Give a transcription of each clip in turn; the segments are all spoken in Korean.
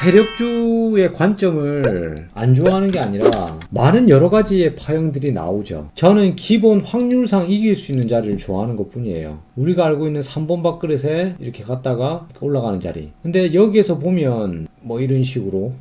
세력주의 관점을 안 좋아하는 게 아니라 많은 여러 가지의 파형들이 나오죠. 저는 기본 확률상 이길 수 있는 자리를 좋아하는 것 뿐이에요. 우리가 알고 있는 3번 밥그릇에 이렇게 갔다가 올라가는 자리. 근데 여기에서 보면 뭐 이런 식으로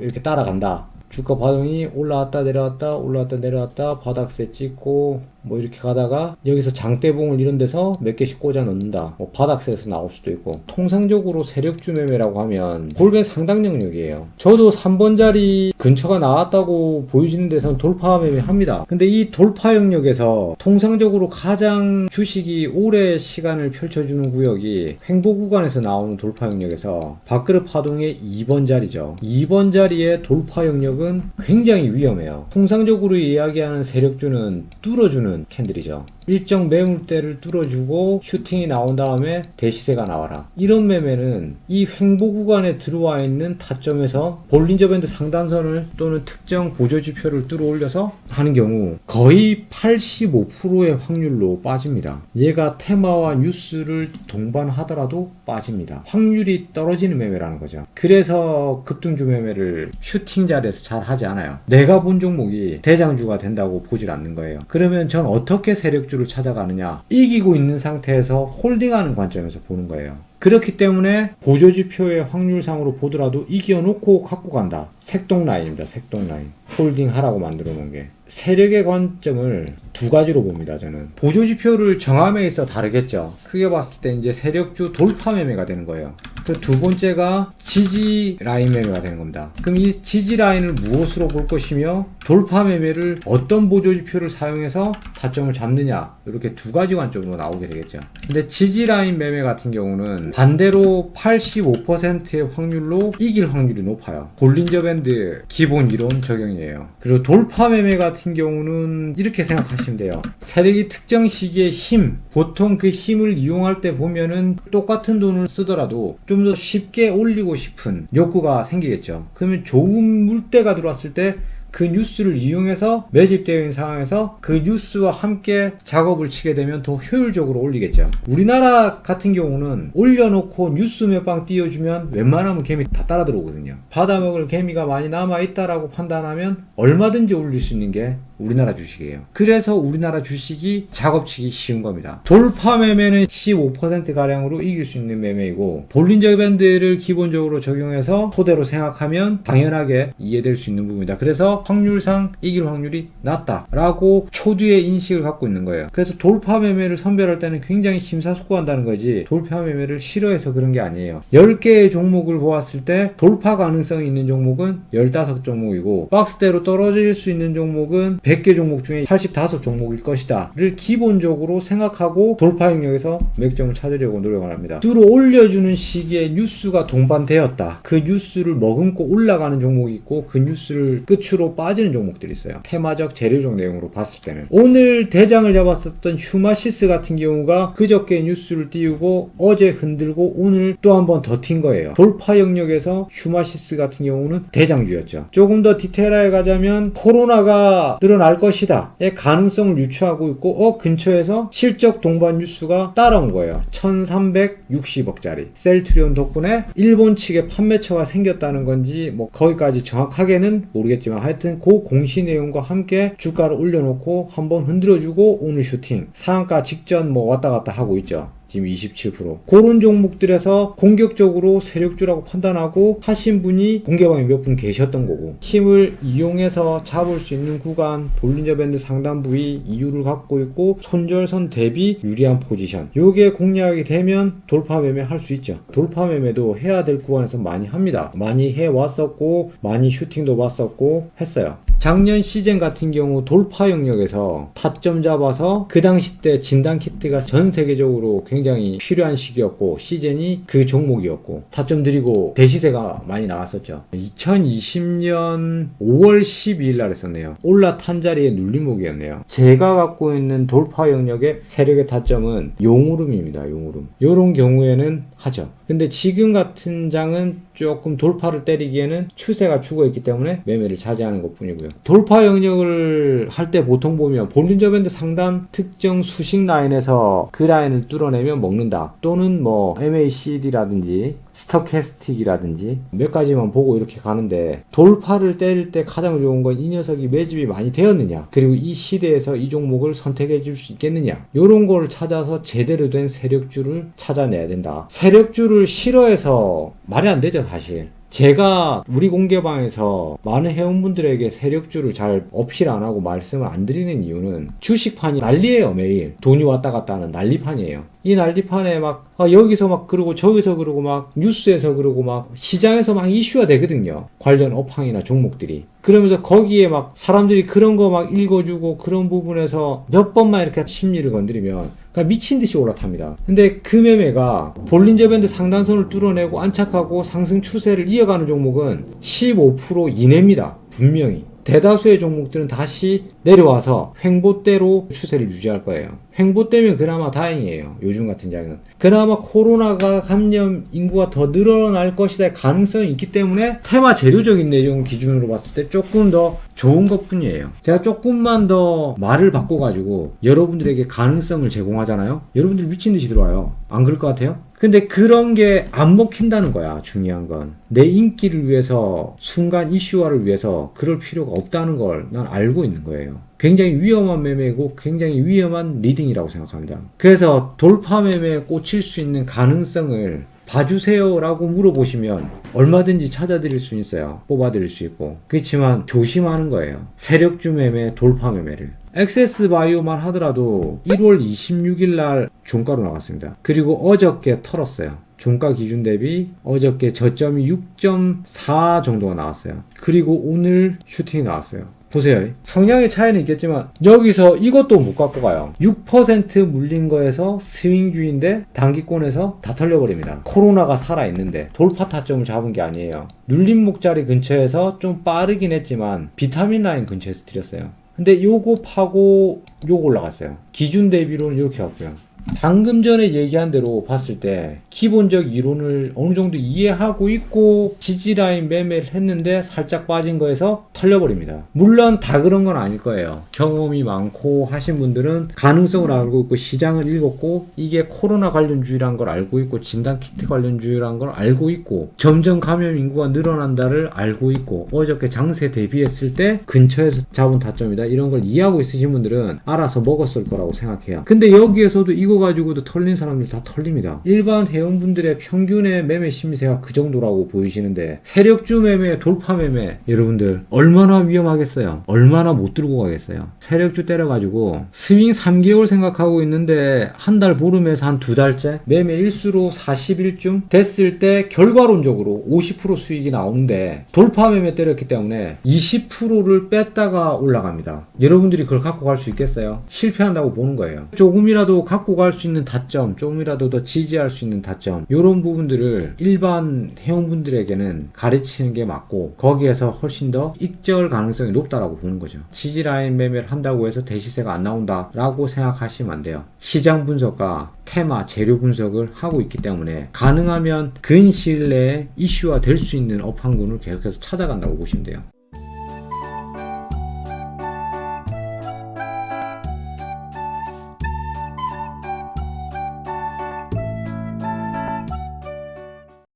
이렇게 따라간다. 주가 반응이 올라왔다 내려왔다 올라왔다 내려왔다 바닥세 찍고 뭐 이렇게 가다가 여기서 장대봉을 이런 데서 몇 개씩 꽂아 넣는다. 뭐 바닥세에서 나올 수도 있고. 통상적으로 세력주 매매라고 하면 골배 상당 영역이에요. 저도 3번 자리 근처가 나왔다고 보여지는 데서는 돌파 매매합니다. 근데 이 돌파 영역에서 통상적으로 가장 주식이 오래 시간을 펼쳐주는 구역이 횡보 구간에서 나오는 돌파 영역에서 밥그릇 파동의 2번 자리죠. 2번 자리의 돌파 영역은 굉장히 위험해요. 통상적으로 이야기하는 세력주는 뚫어주는 캔들이죠. 일정 매물대를 뚫어주고 슈팅이 나온 다음에 대시세가 나와라. 이런 매매는 이 횡보 구간에 들어와 있는 타점에서 볼린저 밴드 상단선을 또는 특정 보조지표를 뚫어 올려서 하는 경우 거의 85%의 확률로 빠집니다. 얘가 테마와 뉴스를 동반하더라도 빠집니다. 확률이 떨어지는 매매라는 거죠. 그래서 급등주 매매를 슈팅 자리에서 잘 하지 않아요. 내가 본 종목이 대장주가 된다고 보질 않는 거예요. 그러면 전 어떻게 세력주를 찾아가느냐? 이기고 있는 상태에서 홀딩하는 관점에서 보는 거예요. 그렇기 때문에 보조지표의 확률상으로 보더라도 이겨놓고 갖고 간다. 색동 라인입니다. 색동 라인. 홀딩하라고 만들어 놓은 게. 세력의 관점을 두 가지로 봅니다. 저는. 보조지표를 정함에 있어 다르겠죠. 크게 봤을 때 이제 세력주 돌파 매매가 되는 거예요. 그 두 번째가 지지 라인 매매가 되는 겁니다. 그럼 이 지지 라인을 무엇으로 볼 것이며 돌파 매매를 어떤 보조지표를 사용해서 타점을 잡느냐, 이렇게 두 가지 관점으로 나오게 되겠죠. 근데 지지 라인 매매 같은 경우는 반대로 85%의 확률로 이길 확률이 높아요. 볼린저 밴드 기본 이론 적용이에요. 그리고 돌파 매매 같은 경우는 이렇게 생각하시면 돼요. 세력이 특정 시기에 힘, 보통 그 힘을 이용할 때 보면은 똑같은 돈을 쓰더라도 좀 더 쉽게 올리고 싶은 욕구가 생기겠죠. 그러면 좋은 물때가 들어왔을 때 그 뉴스를 이용해서 매집되어 있는 상황에서 그 뉴스와 함께 작업을 치게 되면 더 효율적으로 올리겠죠. 우리나라 같은 경우는 올려놓고 뉴스 몇 방 띄워주면 웬만하면 개미 다 따라 들어오거든요. 받아먹을 개미가 많이 남아있다라고 판단하면 얼마든지 올릴 수 있는 게 우리나라 주식이에요. 그래서 우리나라 주식이 작업치기 쉬운 겁니다. 돌파 매매는 15%가량으로 이길 수 있는 매매이고, 볼린저 밴드를 기본적으로 적용해서 토대로 생각하면 당연하게 이해될 수 있는 부분이다. 그래서 확률상 이길 확률이 낮다라고 초두의 인식을 갖고 있는 거예요. 그래서 돌파 매매를 선별할 때는 굉장히 심사숙고한다는 거지, 돌파 매매를 싫어해서 그런 게 아니에요. 10개의 종목을 보았을 때 돌파 가능성이 있는 종목은 15종목이고 박스대로 떨어질 수 있는 종목은 100개 종목 중에 85종목일 것이다 를 기본적으로 생각하고 돌파 영역에서 맥점을 찾으려고 노력을 합니다. 뚫어 올려주는 시기에 뉴스가 동반되었다. 그 뉴스를 머금고 올라가는 종목이 있고 그 뉴스를 끝으로 빠지는 종목들이 있어요. 테마적 재료적 내용으로 봤을 때는. 오늘 대장을 잡았었던 휴마시스 같은 경우가 그저께 뉴스를 띄우고 어제 흔들고 오늘 또 한 번 더 튄 거예요. 돌파 영역에서 휴마시스 같은 경우는 대장주였죠. 조금 더 디테일하게 가자면 코로나가 늘어날 것이다 의 가능성을 유추하고 있고 근처에서 실적 동반 뉴스가 따라온 거예요. 1360억짜리 셀트리온 덕분에 일본 측에 판매처가 생겼다는 건지 뭐 거기까지 정확하게는 모르겠지만 하여튼 그 공시 내용과 함께 주가를 올려놓고 한번 흔들어주고 오늘 슈팅 상한가 직전 뭐 왔다 갔다 하고 있죠. 지금 27%. 그런 종목들에서 공격적으로 세력주라고 판단하고 하신 분이 공개방에 몇 분 계셨던 거고, 힘을 이용해서 잡을 수 있는 구간, 볼린저 밴드 상단 부위 이유를 갖고 있고 손절선 대비 유리한 포지션, 요게 공략이 되면 돌파 매매 할 수 있죠. 돌파 매매도 해야 될 구간에서 많이 합니다. 많이 해왔었고 많이 슈팅도 봤었고 했어요. 작년 시즌 같은 경우 돌파 영역에서 타점 잡아서 그 당시 때 진단 키트가 전 세계적으로 굉장히 필요한 시기였고 시즌이 그 종목이었고 타점 들이고 대시세가 많이 나왔었죠. 2020년 5월 12일 날 했었네요. 올라탄 자리에 눌림목이었네요. 제가 갖고 있는 돌파 영역의 세력의 타점은 용오름입니다. 용오름. 요런 경우에는 하죠. 근데 지금 같은 장은 조금 돌파를 때리기에는 추세가 죽어있기 때문에 매매를 자제하는 것 뿐이고요. 돌파 영역을 할 때 보통 보면 볼린저 밴드 상단 특정 수식 라인에서 그 라인을 뚫어내면 먹는다, 또는 뭐 MACD라든지 스토캐스틱이라든지 몇 가지만 보고 이렇게 가는데, 돌파를 때릴 때 가장 좋은 건 이 녀석이 매집이 많이 되었느냐, 그리고 이 시대에서 이 종목을 선택해 줄 수 있겠느냐, 요런 걸 찾아서 제대로 된 세력주를 찾아내야 된다. 세력주를 싫어해서 말이 안 되죠, 사실. 제가 우리 공개방에서 많은 회원분들에게 세력주를 잘 업실 안 하고 말씀을 안 드리는 이유는, 주식판이 난리예요. 매일 돈이 왔다 갔다 하는 난리판이에요. 이 난리판에 막 여기서 막 그러고 저기서 그러고 막 뉴스에서 그러고 막 시장에서 막 이슈가 되거든요. 관련 업황이나 종목들이. 그러면서 거기에 막 사람들이 그런 거 막 읽어주고, 그런 부분에서 몇 번만 이렇게 심리를 건드리면 그냥 미친 듯이 올라탑니다. 근데 그 매매가 볼린저 밴드 상단선을 뚫어내고 안착하고 상승 추세를 이어가는 종목은 15% 이내입니다. 분명히. 대다수의 종목들은 다시 내려와서 횡보대로 추세를 유지할 거예요. 횡보대면 그나마 다행이에요. 요즘 같은 장은. 그나마 코로나가 감염 인구가 더 늘어날 것이다 가능성이 있기 때문에 테마 재료적인 내용 기준으로 봤을 때 조금 더 좋은 것 뿐이에요. 제가 조금만 더 말을 바꿔가지고 여러분들에게 가능성을 제공하잖아요. 여러분들 미친듯이 들어와요. 안 그럴 것 같아요? 근데 그런 게 안 먹힌다는 거야. 중요한 건 내 인기를 위해서, 순간 이슈화를 위해서 그럴 필요가 없다는 걸 난 알고 있는 거예요. 굉장히 위험한 매매고 굉장히 위험한 리딩이라고 생각합니다. 그래서 돌파 매매에 꽂힐 수 있는 가능성을 봐주세요 라고 물어보시면 얼마든지 찾아드릴 수 있어요. 뽑아드릴 수 있고. 그렇지만 조심하는 거예요. 세력주 매매, 돌파 매매를. 엑세스바이오만 하더라도 1월 26일 날 종가로 나왔습니다. 그리고 어저께 털었어요. 종가 기준 대비 어저께 저점이 6.4 정도가 나왔어요. 그리고 오늘 슈팅이 나왔어요. 보세요. 성향의 차이는 있겠지만 여기서 이것도 못 갖고 가요. 6% 물린 거에서 스윙주인데 단기권에서 다 털려버립니다. 코로나가 살아있는데 돌파 타점을 잡은 게 아니에요. 눌림 목자리 근처에서 좀 빠르긴 했지만 비타민 라인 근처에서 드렸어요. 근데 요거 파고 요거 올라갔어요. 기준 대비로는 이렇게 왔고요. 방금 전에 얘기한 대로 봤을 때 기본적 이론을 어느 정도 이해하고 있고 지지라인 매매를 했는데 살짝 빠진 거에서 털려버립니다. 물론 다 그런 건 아닐 거예요. 경험이 많고 하신 분들은 가능성을 알고 있고 시장을 읽었고 이게 코로나 관련주의란 걸 알고 있고 진단키트 관련주의란 걸 알고 있고 점점 감염 인구가 늘어난다를 알고 있고 어저께 장세 대비했을 때 근처에서 잡은 타점이다 이런 걸 이해하고 있으신 분들은 알아서 먹었을 거라고 생각해요. 근데 여기에서도 이거 가지고도 털린 사람들 다 털립니다. 일반 회원분들의 평균의 매매 심리세가 그 정도라고 보이시는데 세력주 매매, 돌파 매매 여러분들 얼마나 위험하겠어요? 얼마나 못 들고 가겠어요? 세력주 때려가지고 스윙 3개월 생각하고 있는데 한 달 보름에서 한 2달째 매매 일수로 40일쯤 됐을 때 결과론적으로 50% 수익이 나오는데 돌파 매매 때렸기 때문에 20%를 뺐다가 올라갑니다. 여러분들이 그걸 갖고 갈 수 있겠어요? 실패한다고 보는 거예요. 조금이라도 갖고 갈 수 있는 타점, 조금이라도 더 지지할 수 있는 타점 이런 부분들을 일반 회원분들에게는 가르치는 게 맞고 거기에서 훨씬 더 익절 가능성이 높다라고 보는 거죠. 지지라인 매매를 한다고 해서 대시세가 안 나온다 라고 생각하시면 안 돼요. 시장 분석과 테마, 재료 분석을 하고 있기 때문에 가능하면 근시일 내에 이슈화 될 수 있는 업황군을 계속해서 찾아간다고 보시면 돼요.